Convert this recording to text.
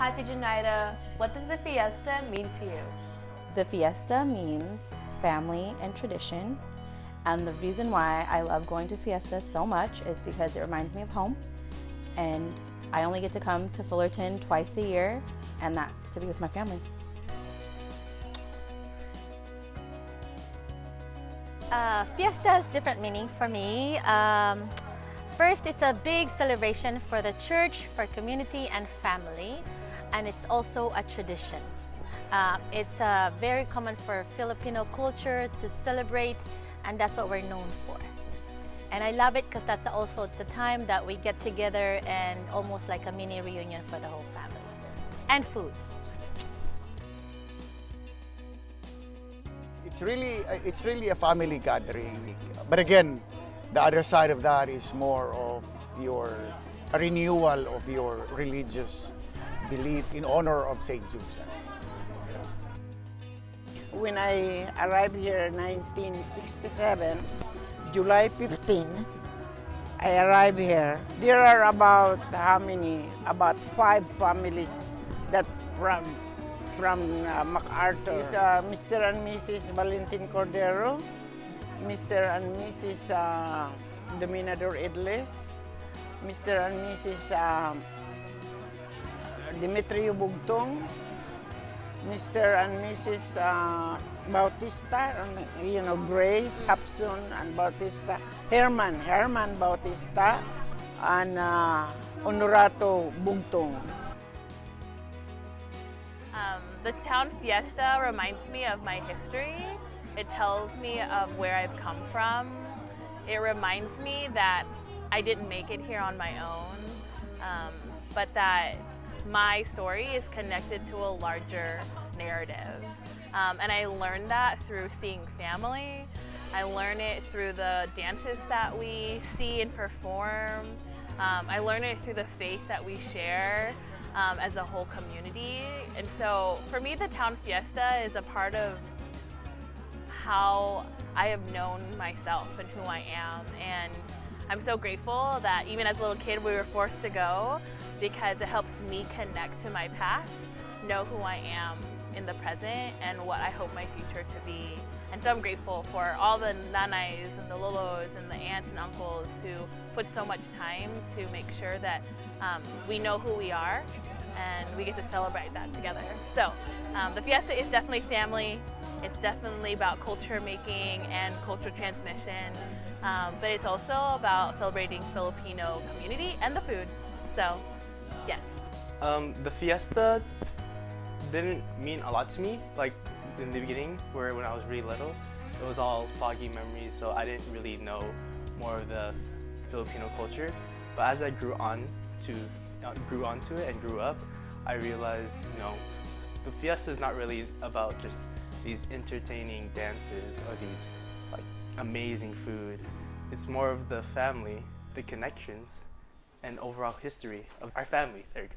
Hati Junaida, what does the fiesta mean to you? The fiesta means family and tradition, and the reason why I love going to fiesta so much is because it reminds me of home, and I only get to come to Fullerton twice a year, and that's to be with my family. Fiesta has different meaning for me. First, it's a big celebration for the church, for community and family, and it's also a tradition. It's very common for Filipino culture to celebrate, and that's what we're known for. And I love it because that's also the time that we get together and almost like a mini reunion for the whole family. And food. It's really a family gathering. But again, the other side of that is more of a renewal of your religious belief in honor of Saint Joseph. When I arrived here in 1967, July 15, I arrived here. There are about how many? About 5 families that from MacArthur. It's, Mr. and Mrs. Valentin Cordero, Mr. and Mrs. Dominador Idles, Mr. and Mrs. Demetrio Bugtong, Mr. and Mrs. Bautista, you know, Grace, Hapson, and Bautista, Herman Bautista, and Honorato Bugtong. The town fiesta reminds me of my history. It tells me of where I've come from. It reminds me that I didn't make it here on my own, but that my story is connected to a larger narrative. And I learned that through seeing family. I learn it through the dances that we see and perform. I learn it through the faith that we share as a whole community. And so for me, the town fiesta is a part of how I have known myself and who I am. And I'm so grateful that even as a little kid, we were forced to go because it helps me connect to my past, know who I am in the present and what I hope my future to be. And so I'm grateful for all the nanais and the lolos and the aunts and uncles who put so much time to make sure that we know who we are and we get to celebrate that together. So the fiesta is definitely family. It's definitely about culture making and culture transmission, but it's also about celebrating Filipino community and the food. So, yes. The fiesta didn't mean a lot to me, like in the beginning, when I was really little. It was all foggy memories, so I didn't really know more of the Filipino culture. But as I grew onto it and grew up, I realized, the fiesta is not really about just these entertaining dances or these like amazing food. It's more of the family, the connections, and overall history of our family. There you go.